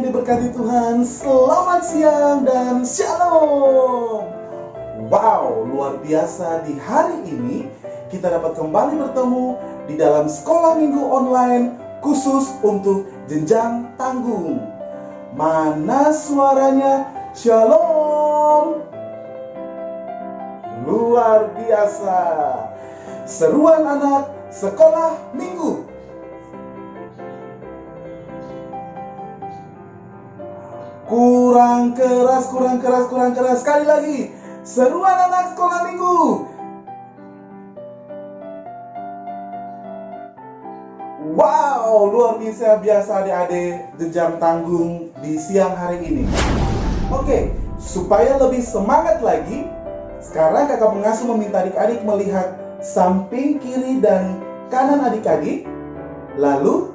yang diberkati Tuhan, selamat siang dan shalom. Wow, luar biasa, di hari ini kita dapat kembali bertemu di dalam sekolah minggu online khusus untuk jenjang tanggung. Mana suaranya? Shalom. Luar biasa. Seruan anak sekolah minggu. Kurang keras. Sekali lagi. Seruan anak sekolah minggu. Wow, luar biasa adik-adik jenjang tanggung di siang hari ini. Oke, supaya lebih semangat lagi, sekarang kakak pengasuh meminta adik-adik melihat samping kiri dan kanan adik-adik. Lalu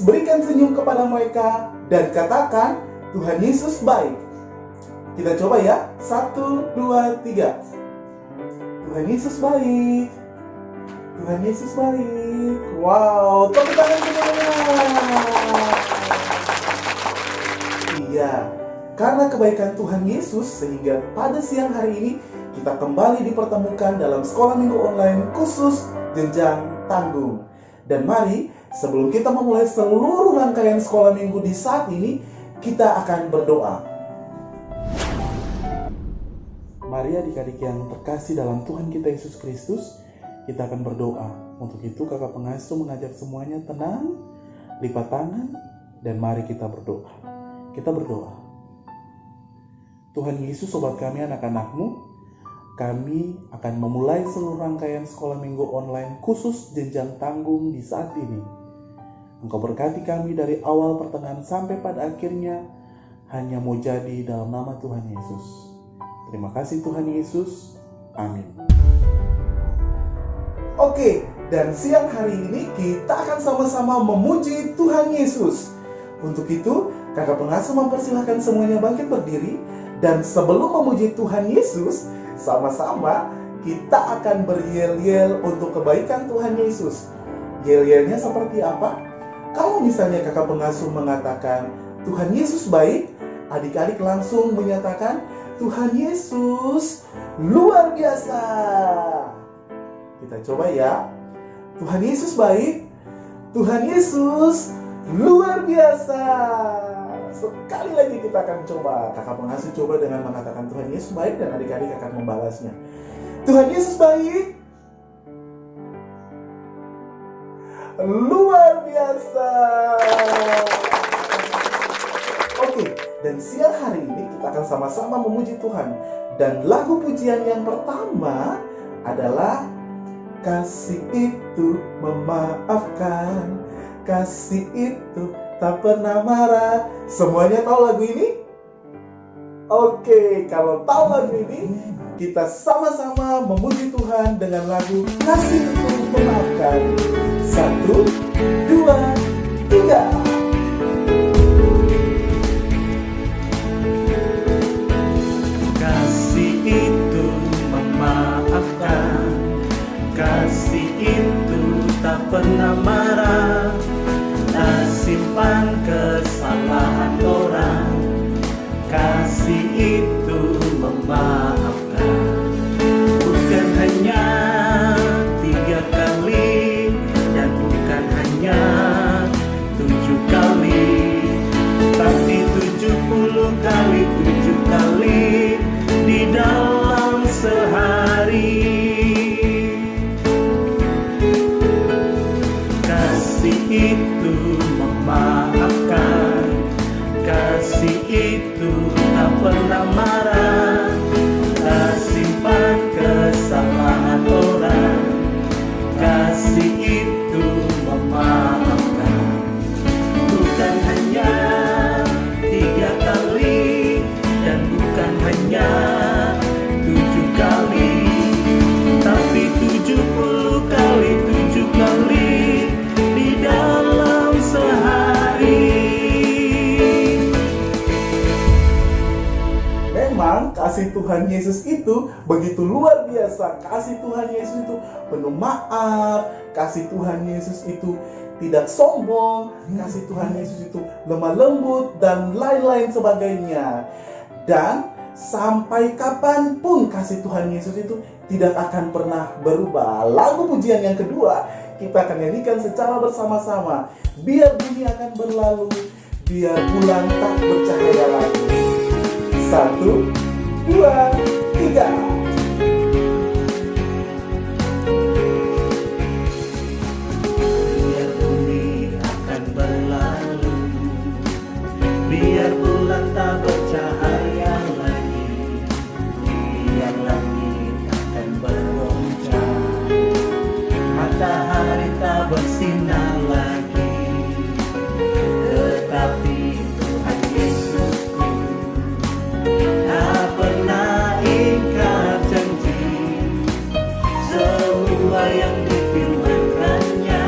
berikan senyum kepada mereka dan katakan, Tuhan Yesus baik. Kita coba ya. 1, 2, 3. Tuhan Yesus baik. Tuhan Yesus baik. Wow, tepuk tangan semuanya. Iya, karena kebaikan Tuhan Yesus sehingga pada siang hari ini kita kembali dipertemukan dalam sekolah minggu online khusus jenjang tanggung. Dan mari, sebelum kita memulai seluruh rangkaian sekolah minggu di saat ini, kita akan berdoa. Mari adik-adik yang terkasih dalam Tuhan kita Yesus Kristus, kita akan berdoa. Untuk itu kakak pengasuh mengajak semuanya tenang, lipat tangan, dan mari kita berdoa. Kita berdoa. Tuhan Yesus, sobat kami, anak-anak-Mu, kami akan memulai seluruh rangkaian sekolah minggu online khusus jenjang tanggung di saat ini. Engkau berkati kami dari awal pertengahan sampai pada akhirnya, hanya mau jadi dalam nama Tuhan Yesus. Terima kasih Tuhan Yesus. Amin. Oke, dan siang hari ini kita akan sama-sama memuji Tuhan Yesus. Untuk itu, kakak pengasuh mempersilahkan semuanya bangkit berdiri. Dan sebelum memuji Tuhan Yesus, sama-sama kita akan beryel-yel untuk kebaikan Tuhan Yesus. Yel-yelnya seperti apa? Kalau misalnya kakak pengasuh mengatakan Tuhan Yesus baik, adik-adik langsung menyatakan Tuhan Yesus luar biasa. Kita coba ya. Tuhan Yesus baik. Tuhan Yesus luar biasa. Sekali lagi kita akan coba. Kakak pengasuh coba dengan mengatakan Tuhan Yesus baik dan adik-adik akan membalasnya. Tuhan Yesus baik. Luar biasa. Oke, dan siang hari ini kita akan sama-sama memuji Tuhan. Dan lagu pujian yang pertama adalah kasih itu memaafkan, kasih itu tak pernah marah. Semuanya tahu lagu ini? Oke, kalau tahu lagu ini, kita sama-sama memuji Tuhan dengan lagu kasih itu memaafkan. 1, 2, 3. Kasih itu memaafkan, kasih itu tak pernah marah, tak simpan kesalahan orang. Kasih itu memaafkan, bukan hanya 3 kali dan bukan hanya 7 kali, tapi 70 kali 7 kali di dalam sehari. Kasih itu memaafkan, kasih itu tak pernah marah, tak simpan kesalahan orang. Kasih itu memaafkan, bukan hanya 3 kali dan bukan hanya 7 kali, tapi 70 kali 7 kali di dalam sehari. Memang kasih Tuhan Yesus itu begitu luar biasa. Kasih Tuhan Yesus itu penuh maaf. Kasih Tuhan Yesus itu tidak sombong, kasih Tuhan Yesus itu lemah lembut, dan lain-lain sebagainya. Dan sampai kapanpun kasih Tuhan Yesus itu tidak akan pernah berubah. Lagu pujian yang kedua kita akan nyanyikan secara bersama-sama. Biar dunia akan berlalu, biar bulan tak bercahaya lagi. 1, 2, 3. Biar bumi akan berlalu, biar bulan tak bercahaya lagi, biar langit akan bergoncang, matahari tak bersinar lagi, tetapi Tuhan Yesusku tak pernah ingkar janji. Semua yang difirmankannya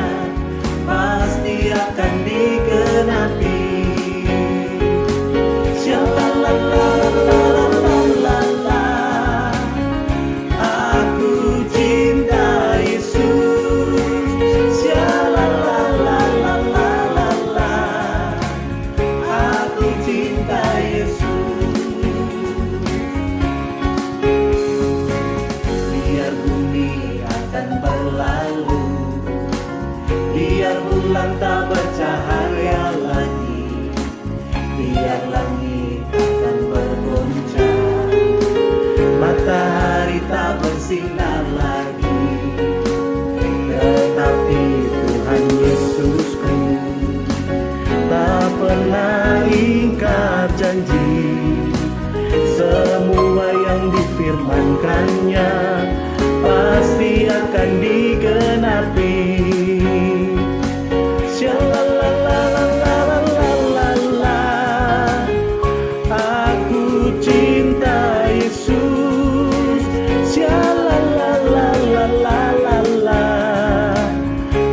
pasti akan digenapi. Shalalalalalalalala, aku cinta Yesus. Shalalalalalalalala, aku cinta Yesus. Biar bumi akan berlalu, biar bulan tak bercahaya lagi, biar langit akan bergoncang, matahari tak bersinar lagi, tetapi Tuhan Yesusku tak pernah ingkar janji. Semua yang difirmankannya pasti akan digenapi. Shalalalalalalalala, aku cinta Yesus. Shalalalalalalalala,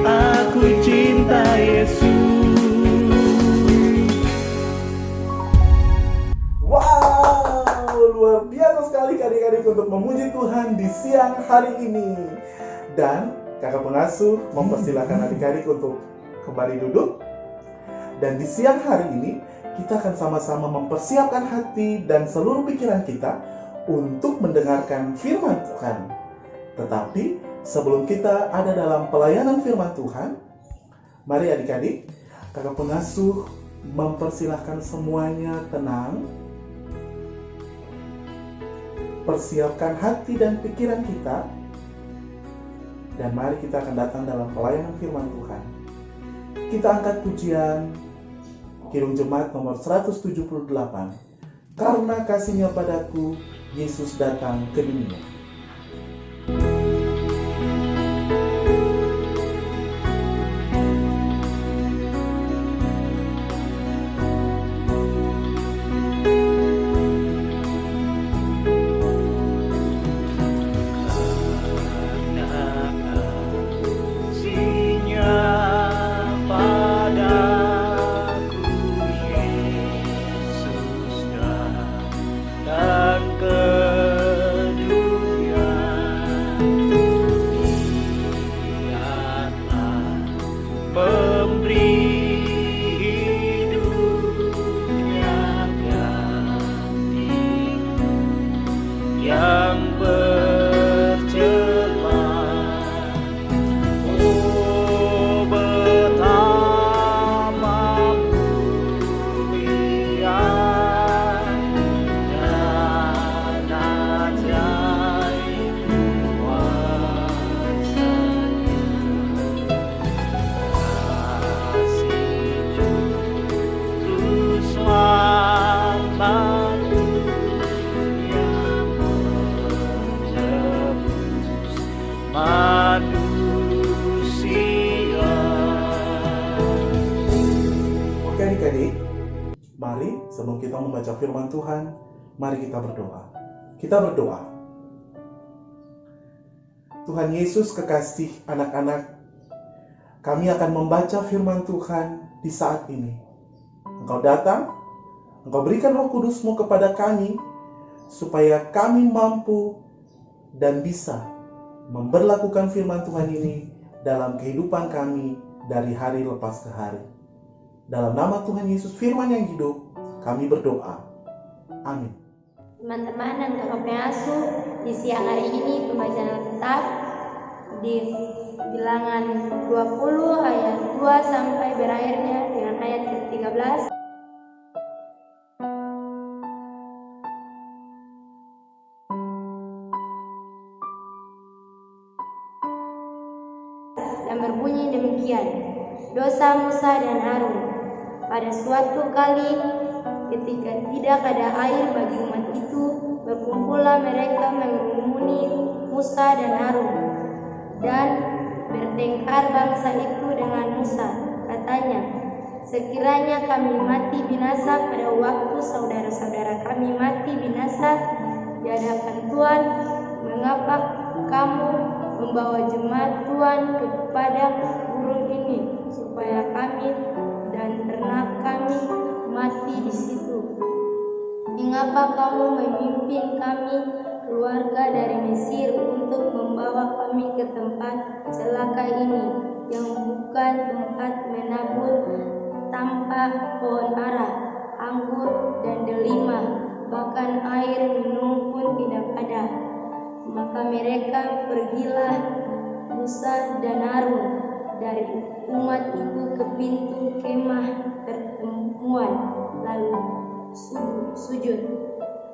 aku cinta Yesus. Wow, luar biasa sekali adik-adik untuk memuji Tuhan di siang hari ini. Dan kakak pengasuh mempersilahkan adik-adik untuk kembali duduk. Dan di siang hari ini kita akan sama-sama mempersiapkan hati dan seluruh pikiran kita untuk mendengarkan firman Tuhan. Tetapi sebelum kita ada dalam pelayanan firman Tuhan, mari adik-adik, kakak pengasuh mempersilahkan semuanya tenang. Persiapkan hati dan pikiran kita. Dan mari kita akan datang dalam pelayanan firman Tuhan. Kita angkat pujian Kidung Jemaat nomor 178. Karena kasihnya padaku, Yesus datang ke dunia. Mari sebelum kita membaca firman Tuhan, mari kita berdoa. Kita berdoa. Tuhan Yesus, kekasih anak-anak, kami akan membaca firman Tuhan di saat ini. Engkau datang, Engkau berikan Roh Kudus-Mu kepada kami, supaya kami mampu dan bisa memberlakukan firman Tuhan ini dalam kehidupan kami dari hari lepas ke hari. Dalam nama Tuhan Yesus Firman yang hidup, kami berdoa. Amin. Teman-teman dan kakak pengasuh, di siang hari ini pembacaan Alkitab di Bilangan 20 ayat 2 sampai berakhirnya dengan ayat ke-13. Dan berbunyi demikian: dosa Musa dan Harun. Pada suatu kali ketika tidak ada air bagi umat itu, berkumpullah mereka mengumuni Musa dan Harun. Dan bertengkar bangsa itu dengan Musa. Katanya, sekiranya kami mati binasa pada waktu saudara-saudara kami mati binasa di hadapan Tuhan, mengapa kamu membawa jemaat Tuhan kepada gurun ini, supaya kami dan ternak kami mati di situ? Mengapa kamu memimpin kami keluarga dari Mesir untuk membawa kami ke tempat celaka ini, yang bukan tempat menabur tanpa pohon ara, anggur dan delima, bahkan air minum pun tidak ada? Maka mereka pergilah Musa dan Harun dari umat itu ke pintu kemah pertemuan, lalu sujud.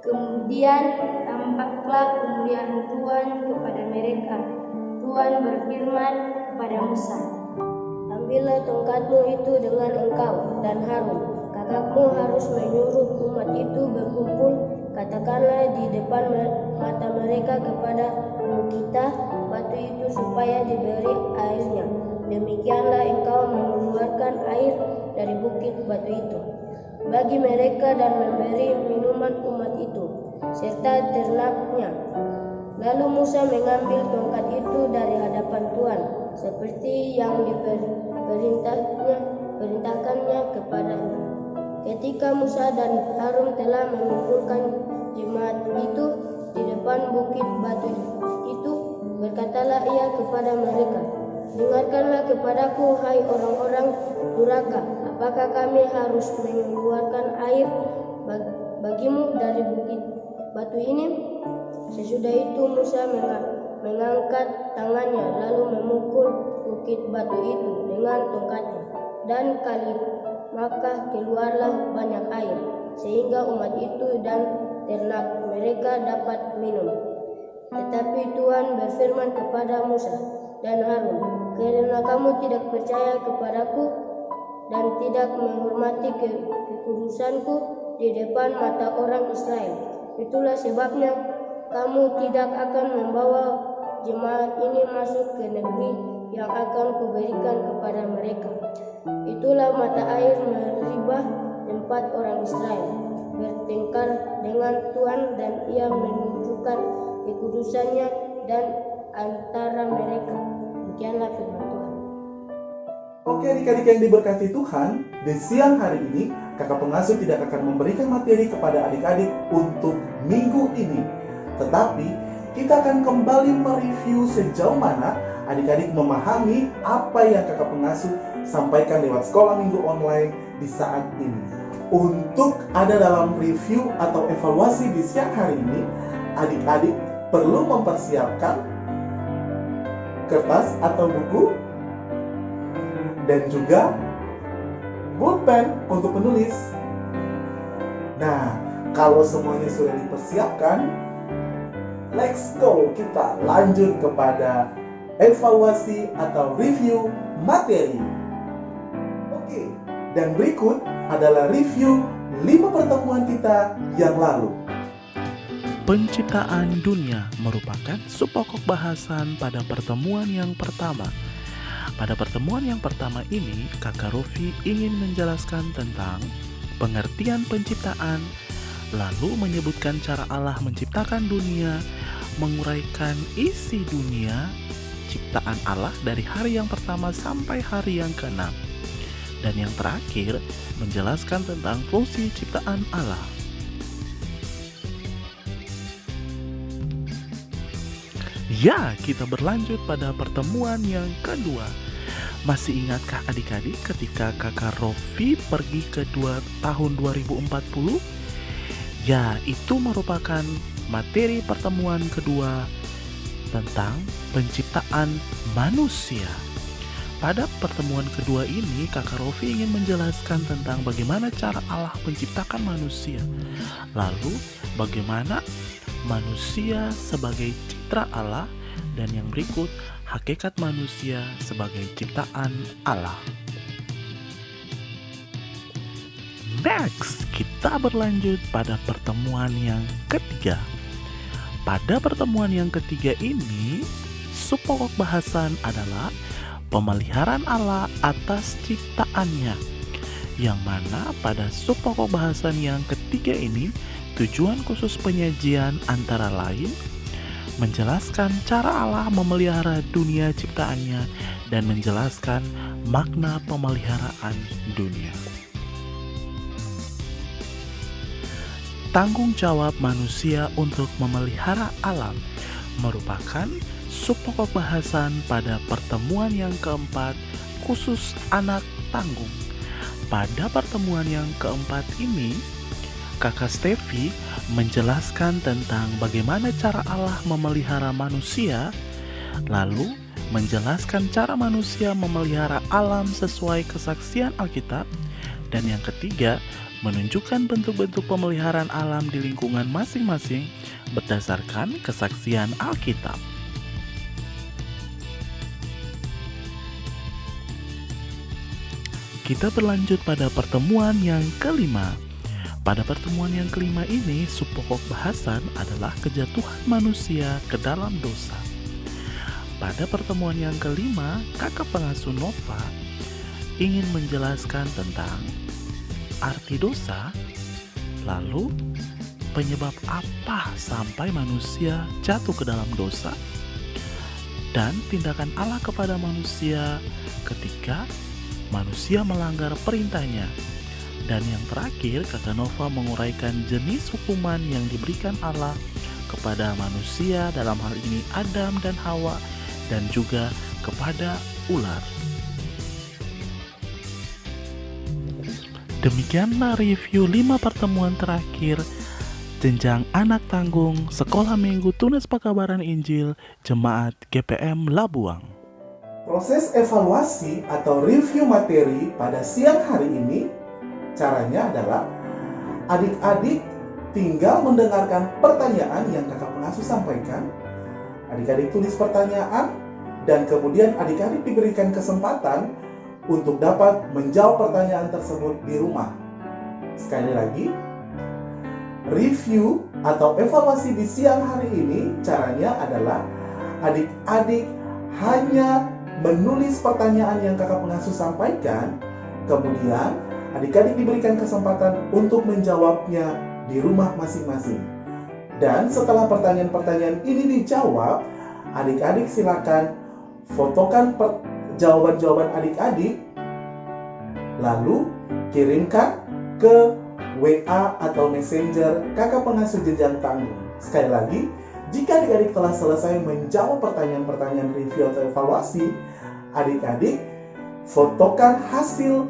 Kemudian tampaklah kemuliaan Tuhan kepada mereka. Tuhan berfirman kepada Musa, ambillah tongkatmu itu dengan engkau dan Harun. Kakakmu harus menyuruh umat itu berkumpul. Katakanlah di depan mata mereka kepada kita batu itu supaya diberi airnya. Demikianlah engkau mengeluarkan air dari bukit batu itu bagi mereka dan memberi minuman umat itu serta ternaknya. Lalu Musa mengambil tongkat itu dari hadapan Tuhan seperti yang diperintahkannya kepadanya. Ketika Musa dan Harun telah mengumpulkan jemaat itu di depan bukit batu itu, berkatalah ia kepada mereka, dengarkanlah kepadaku, hai orang-orang durhaka. Apakah kami harus mengeluarkan air bagimu dari bukit batu ini? Sesudah itu Musa mengangkat tangannya lalu memukul bukit batu itu dengan tongkatnya, dan maka keluarlah banyak air, sehingga umat itu dan ternak mereka dapat minum. Tetapi Tuhan berfirman kepada Musa dan Harun, karena kamu tidak percaya kepadaku dan tidak menghormati kekudusanku di depan mata orang Israel, itulah sebabnya kamu tidak akan membawa jemaat ini masuk ke negeri yang akan kuberikan kepada mereka. Itulah mata air meribah tempat orang Israel bertengkar dengan Tuhan, dan ia menunjukkan kekudusannya dan antara mereka. Demikianlah firman Tuhan. Oke adik-adik yang diberkati Tuhan, di siang hari ini kakak pengasuh tidak akan memberikan materi kepada adik-adik untuk minggu ini. Tetapi kita akan kembali mereview sejauh mana adik-adik memahami apa yang kakak pengasuh sampaikan lewat sekolah minggu online di saat ini. Untuk ada dalam review atau evaluasi di siang hari ini, adik-adik perlu mempersiapkan kertas atau buku dan juga pulpen untuk menulis. Nah, kalau semuanya sudah dipersiapkan, let's go, kita lanjut kepada evaluasi atau review materi. Oke, dan berikut adalah review 5 pertemuan kita yang lalu. Penciptaan dunia merupakan subpokok bahasan pada pertemuan yang pertama. Pada pertemuan yang pertama ini, Kakak Rofi ingin menjelaskan tentang pengertian penciptaan, lalu menyebutkan cara Allah menciptakan dunia, menguraikan isi dunia, ciptaan Allah dari hari yang pertama sampai hari yang ke-6. Dan yang terakhir, menjelaskan tentang fungsi ciptaan Allah. Ya, kita berlanjut pada pertemuan yang kedua. Masih ingatkah adik-adik ketika kakak Rofi pergi ke tahun 2040? Ya, itu merupakan materi pertemuan kedua tentang penciptaan manusia. Pada pertemuan kedua ini, kakak Rofi ingin menjelaskan tentang bagaimana cara Allah menciptakan manusia. Lalu, bagaimana manusia sebagai citra Allah, dan yang berikut, hakikat manusia sebagai ciptaan Allah. Next, kita berlanjut pada pertemuan yang ketiga. Pada pertemuan yang ketiga ini, subpokok bahasan adalah pemeliharaan Allah atas ciptaannya, yang mana pada subpokok bahasan yang ketiga ini, tujuan khusus penyajian antara lain menjelaskan cara Allah memelihara dunia ciptaannya dan menjelaskan makna pemeliharaan dunia. Tanggung jawab manusia untuk memelihara alam merupakan subpokok bahasan pada pertemuan yang keempat, khusus anak tanggung. Pada pertemuan yang keempat ini, Kakak Stevi menjelaskan tentang bagaimana cara Allah memelihara manusia, lalu menjelaskan cara manusia memelihara alam sesuai kesaksian Alkitab, dan yang ketiga, menunjukkan bentuk-bentuk pemeliharaan alam di lingkungan masing-masing berdasarkan kesaksian Alkitab. Kita berlanjut pada pertemuan yang kelima. Pada pertemuan yang kelima ini, subpokok bahasan adalah kejatuhan manusia ke dalam dosa. Pada pertemuan yang kelima, kakak pengasuh Nova ingin menjelaskan tentang arti dosa, lalu penyebab apa sampai manusia jatuh ke dalam dosa, dan tindakan Allah kepada manusia ketika manusia melanggar perintahnya. Dan yang terakhir, kakak Nova menguraikan jenis hukuman yang diberikan Allah kepada manusia, dalam hal ini Adam dan Hawa, dan juga kepada ular. Demikianlah review 5 pertemuan terakhir jenjang anak tanggung Sekolah Minggu Tunas Pekabaran Injil Jemaat GPM Labuang. Proses evaluasi atau review materi pada siang hari ini, caranya adalah adik-adik tinggal mendengarkan pertanyaan yang kakak pengasuh sampaikan. Adik-adik tulis pertanyaan dan kemudian adik-adik diberikan kesempatan untuk dapat menjawab pertanyaan tersebut di rumah. Sekali lagi, review atau evaluasi di siang hari ini caranya adalah adik-adik hanya menulis pertanyaan yang kakak pengasuh sampaikan, kemudian adik-adik diberikan kesempatan untuk menjawabnya di rumah masing-masing. Dan setelah pertanyaan-pertanyaan ini dijawab, adik-adik silakan fotokan jawaban-jawaban adik-adik, lalu kirimkan ke WA atau Messenger kakak pengasuh jenjang tanggung. Sekali lagi, jika adik-adik telah selesai menjawab pertanyaan-pertanyaan review atau evaluasi, adik-adik fotokan hasil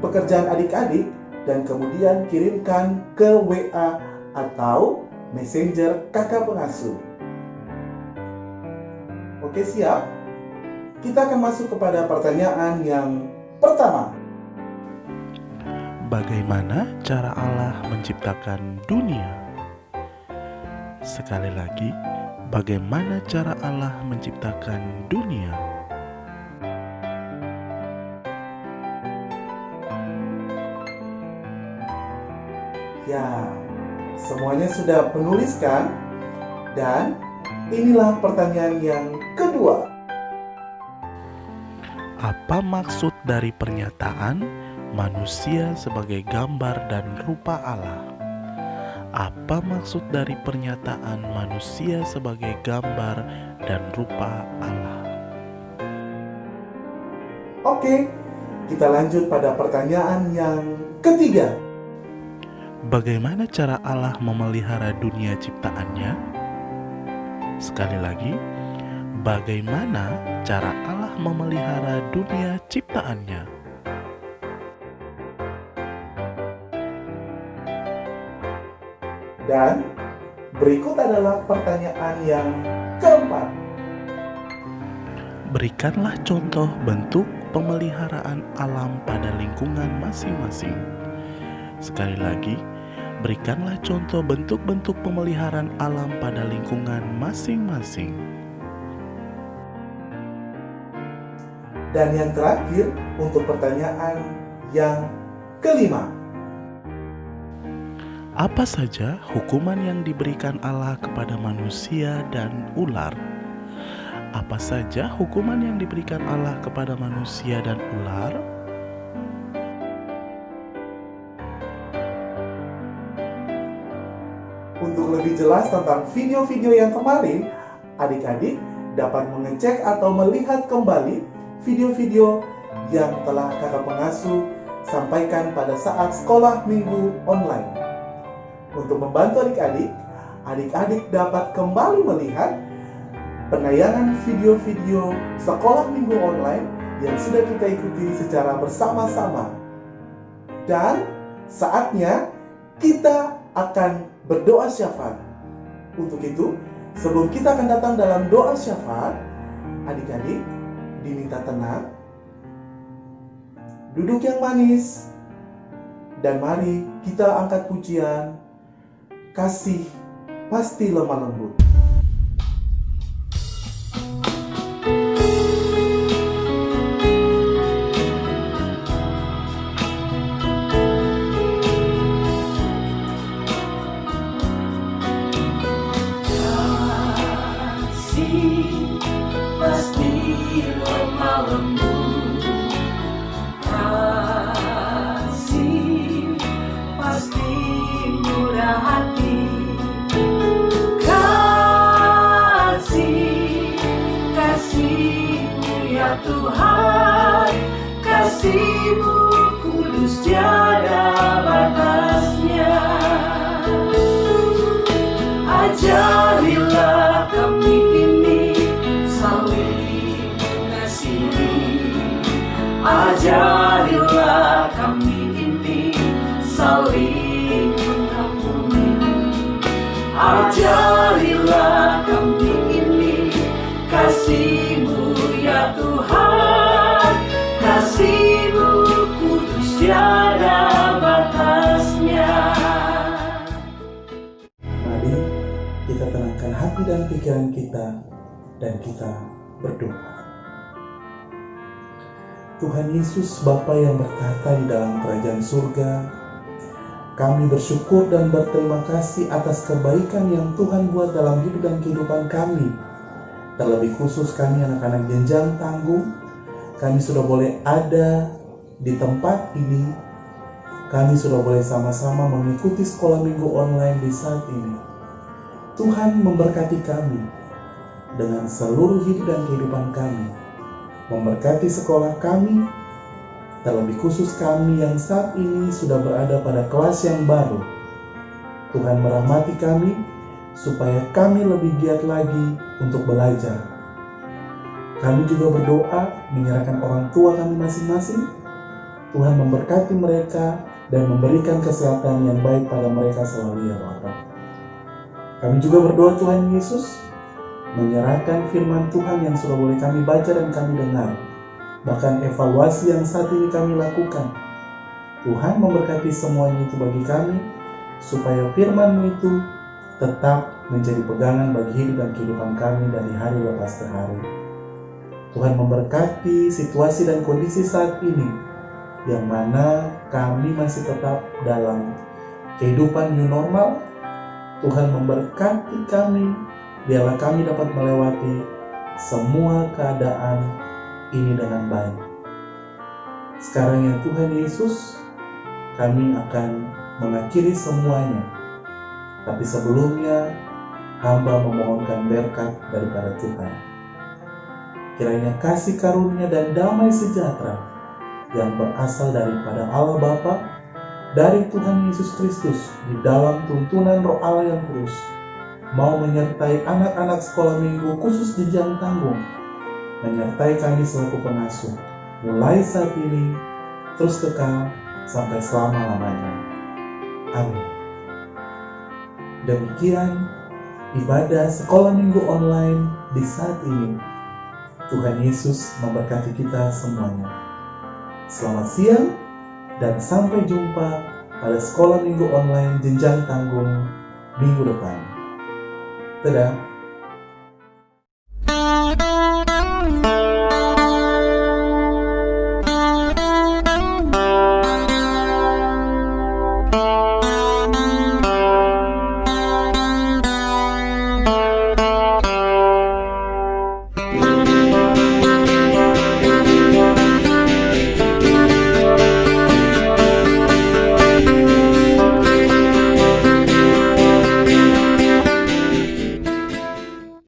pekerjaan adik-adik dan kemudian kirimkan ke WA atau Messenger kakak pengasuh. Oke, siap? Kita akan masuk kepada pertanyaan yang pertama. Bagaimana cara Allah menciptakan dunia? Sekali lagi, bagaimana cara Allah menciptakan dunia? Ya, semuanya sudah menuliskan, dan inilah pertanyaan yang kedua. Apa maksud dari pernyataan manusia sebagai gambar dan rupa Allah? Apa maksud dari pernyataan manusia sebagai gambar dan rupa Allah? Oke, kita lanjut pada pertanyaan yang ketiga. Bagaimana cara Allah memelihara dunia ciptaannya? Sekali lagi, bagaimana cara Allah memelihara dunia ciptaannya. Dan berikut adalah pertanyaan yang keempat. Berikanlah contoh bentuk pemeliharaan alam pada lingkungan masing-masing. Sekali lagi, berikanlah contoh bentuk-bentuk pemeliharaan alam pada lingkungan masing-masing. Dan yang terakhir untuk pertanyaan yang kelima. Apa saja hukuman yang diberikan Allah kepada manusia dan ular? Apa saja hukuman yang diberikan Allah kepada manusia dan ular? Untuk lebih jelas tentang video-video yang kemarin, adik-adik dapat mengecek atau melihat kembali video-video yang telah kakak pengasuh sampaikan pada saat sekolah minggu online. Untuk membantu adik-adik, adik-adik dapat kembali melihat penayangan video-video sekolah minggu online yang sudah kita ikuti secara bersama-sama. Dan saatnya kita akan berdoa syafaat. Untuk itu, sebelum kita akan datang dalam doa syafaat, adik-adik diminta tenang, duduk yang manis, dan mari kita angkat pujian, kasih pasti lemah lembut. Pasti lemah lembut, kasih pasti murah hati, kasih-Mu ya Tuhan, kasih-Mu kudus tiada batasnya. Ajarilah kami ini saling mengasihi, ajarilah kami ini saling mengampuni, ajarilah kami ini kasih-Mu ya Tuhan, kasih-Mu kudus tiada batasnya. Mari kita tenangkan hati dan pikiran kita dan kita berdoa. Tuhan Yesus, Bapa yang bertahta di dalam kerajaan surga, kami bersyukur dan berterima kasih atas kebaikan yang Tuhan buat dalam hidup dan kehidupan kami. Terlebih khusus kami anak-anak jenjang tanggung, kami sudah boleh ada di tempat ini. Kami sudah boleh sama-sama mengikuti sekolah minggu online di saat ini. Tuhan memberkati kami dengan seluruh hidup dan kehidupan kami. Memberkati sekolah kami, terlebih khusus kami yang saat ini sudah berada pada kelas yang baru. Tuhan merahmati kami, supaya kami lebih giat lagi untuk belajar. Kami juga berdoa menyerahkan orang tua kami masing-masing. Tuhan memberkati mereka dan memberikan kesehatan yang baik pada mereka selalu ya Bapa. Kami juga berdoa Tuhan Yesus, menyerahkan firman Tuhan yang sudah boleh kami baca dan kami dengar, bahkan evaluasi yang saat ini kami lakukan. Tuhan memberkati semuanya itu bagi kami, supaya firman-Mu itu tetap menjadi pegangan bagi hidup dan kehidupan kami dari hari lepas ke hari. Tuhan memberkati situasi dan kondisi saat ini, yang mana kami masih tetap dalam kehidupan new normal. Tuhan memberkati kami, biarlah kami dapat melewati semua keadaan ini dengan baik. Sekarang ya Tuhan Yesus, kami akan mengakhiri semuanya. Tapi sebelumnya, hamba memohonkan berkat daripada Tuhan. Kiranya kasih karunia dan damai sejahtera yang berasal daripada Allah Bapa, dari Tuhan Yesus Kristus di dalam tuntunan Roh Allah yang kudus, mau menyertai anak-anak sekolah minggu khusus jenjang tanggung, menyertai kami selaku pengasuh, mulai saat ini, terus kekal, sampai selama-lamanya. Amin. Demikian ibadah sekolah minggu online di saat ini. Tuhan Yesus memberkati kita semuanya. Selamat siang dan sampai jumpa pada sekolah minggu online jenjang tanggung minggu depan. Dadah.